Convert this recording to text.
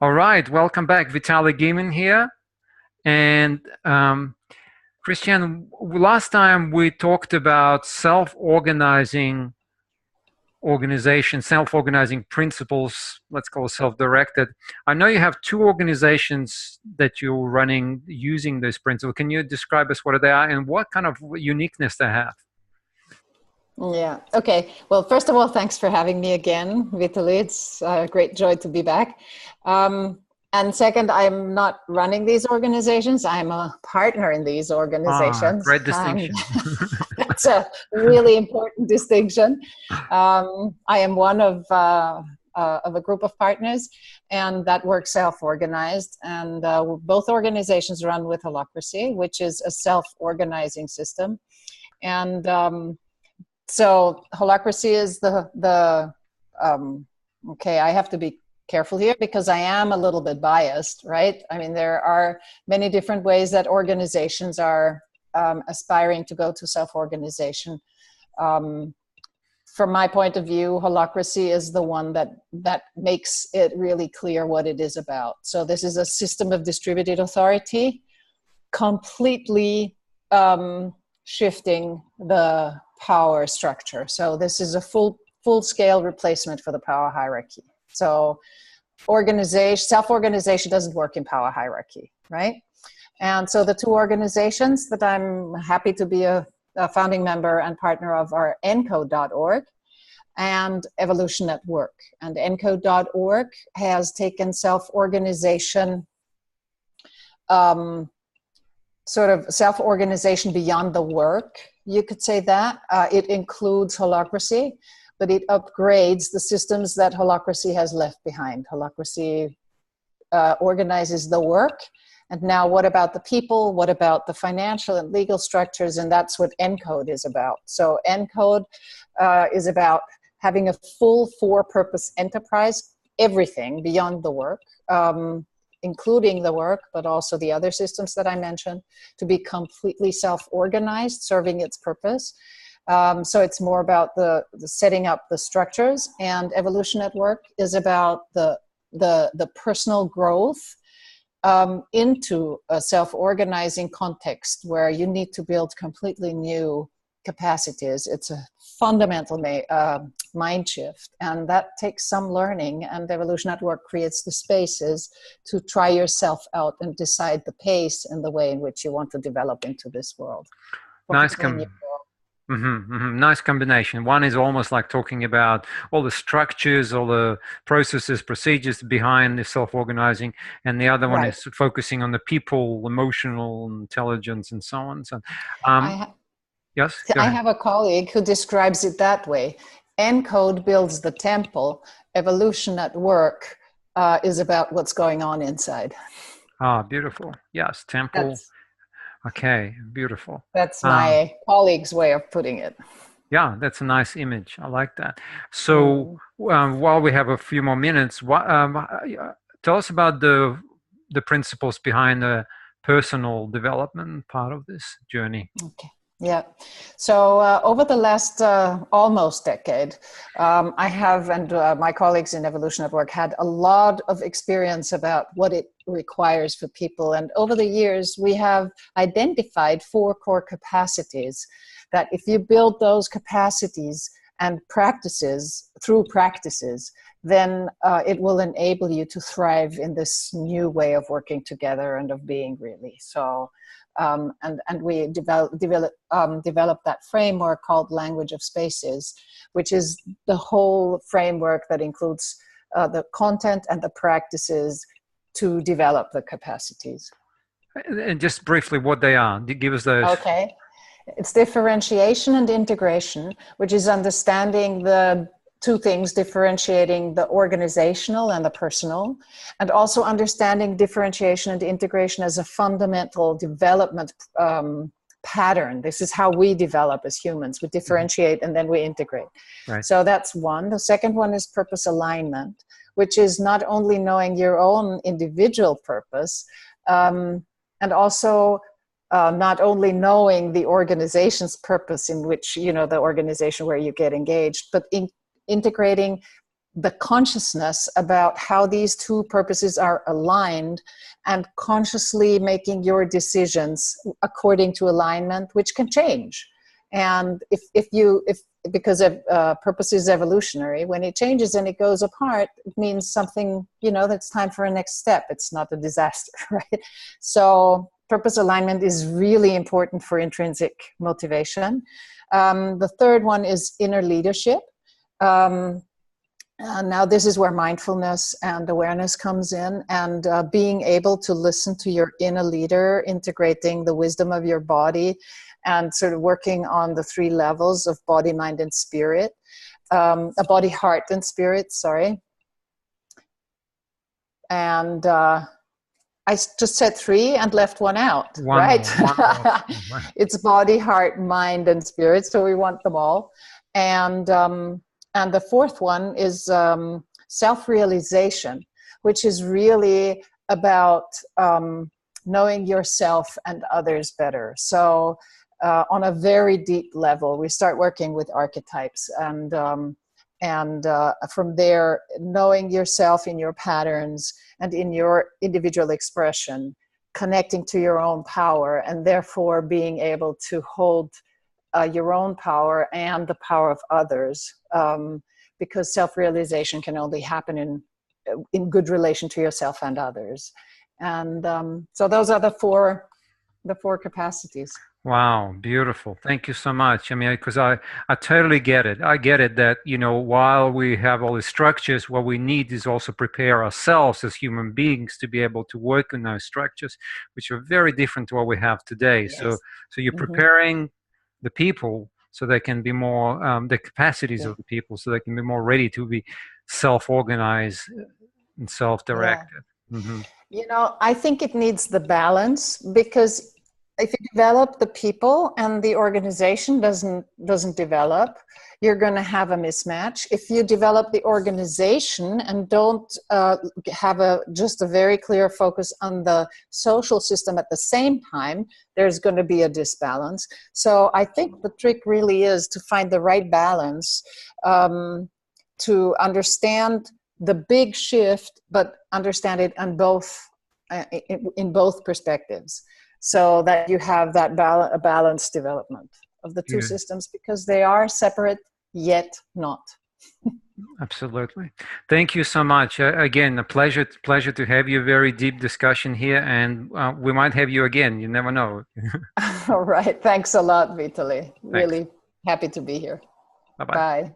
All right, welcome back. Vitaly Gimin here. And Christiane, last time we talked about self-organizing organization, self-organizing principles, let's call it self-directed. I know you have two organizations that you're running using those principles. Can you describe us what they are and what kind of uniqueness they have? Yeah. Okay. Well, first of all, thanks for having me again, Vitaly. It's a great joy to be back. And second, I'm not running these organizations. I'm a partner in these organizations. Great And distinction. that's a really important distinction. I am one of a group of partners, and that works self-organized. And both organizations run with Holacracy, which is a self-organizing system. And so Holacracy is okay, I have to be careful here because I am a little bit biased, right? I mean, there are many different ways that organizations are aspiring to go to self-organization. From my point of view, Holacracy is the one that makes it really clear what it is about. So this is a system of distributed authority, completely shifting the power structure. So this is a full-scale replacement for the power hierarchy. So self-organization doesn't work in power hierarchy, right? And so the two organizations that I'm happy to be a founding member and partner of are Encode.org and Evolution at Work. And Encode.org has taken self-organization, sort of self-organization beyond the work, you could say that. It includes Holacracy, but it upgrades the systems that Holacracy has left behind. Holacracy organizes the work, and now what about the people? What about the financial and legal structures? And that's what Encode is about. So Encode is about having a full for-purpose enterprise, everything beyond the work, including the work, but also the other systems that I mentioned, to be completely self-organized, serving its purpose. So it's more about the setting up the structures, and Evolution at Work is about the personal growth into a self-organizing context where you need to build completely new capacities. It's a fundamental mind shift, and that takes some learning, and Evolution at Work creates the spaces to try yourself out and decide the pace and the way in which you want to develop into this world. Nice Nice combination. One is almost like talking about all the structures, all the processes, procedures behind the self-organizing, and the other one is focusing on the people, emotional intelligence, and so on. So, yes, I have a colleague who describes it that way. Encode builds the temple. Evolution at Work is about what's going on inside. Beautiful. Yes, temple. Okay, beautiful. That's my colleague's way of putting it. Yeah, that's a nice image. I like that. So while we have a few more minutes, tell us about the principles behind the personal development part of this journey. Okay. Yeah. So over the last almost decade, I have and my colleagues in Evolution at Work had a lot of experience about what it requires for people. And over the years, we have identified 4 core capacities that if you build those capacities and practices, then it will enable you to thrive in this new way of working together and of being, really. So and we developed that framework called Language of Spaces, which is the whole framework that includes the content and the practices to develop the capacities. And just briefly, what they are. Give us those. Okay. It's differentiation and integration, which is understanding the 2 things, differentiating the organizational and the personal, and also understanding differentiation and integration as a fundamental development pattern. This is how we develop as humans. We differentiate and then we integrate. Right. So that's one. The second one is purpose alignment, which is not only knowing your own individual purpose, and also not only knowing the organization's purpose in which, the organization where you get engaged, but integrating the consciousness about how these two purposes are aligned, and consciously making your decisions according to alignment, which can change. And if because purpose is evolutionary, when it changes and it goes apart, it means something, that's time for a next step. It's not a disaster, right? So purpose alignment is really important for intrinsic motivation. The third one is inner leadership. Now this is where mindfulness and awareness comes in, and being able to listen to your inner leader, integrating the wisdom of your body, and sort of working on the three levels of body, mind, and spirit. Body, heart, and spirit, sorry. And I just said three and left one out, right? It's body, heart, mind, and spirit, so we want them all. And the fourth one is self-realization, which is really about knowing yourself and others better. So on a very deep level, we start working with archetypes, and from there, knowing yourself in your patterns and in your individual expression, connecting to your own power, and therefore being able to hold your own power and the power of others, because self-realization can only happen in good relation to yourself and others. And so those are the four capacities. Wow, beautiful. Thank you so much. I mean, because I totally get it. I get it that, while we have all these structures, what we need is also prepare ourselves as human beings to be able to work in those structures, which are very different to what we have today. Yes. So you're preparing the people so they can be more, the capacities of the people, so they can be more ready to be self-organized and self-directed. Yeah. I think it needs the balance, because if you develop the people and the organization doesn't develop, you're going to have a mismatch. If you develop the organization and don't have just a very clear focus on the social system at the same time, there's going to be a disbalance. So I think the trick really is to find the right balance, to understand the big shift, but understand it in both perspectives, so that you have that a balanced development of the two systems, because they are separate yet not. Absolutely. Thank you so much. Again, a pleasure to have you. Very deep discussion here, and we might have you again. You never know. All right. Thanks a lot, Vitaly. Really happy to be here. Bye-bye. Bye.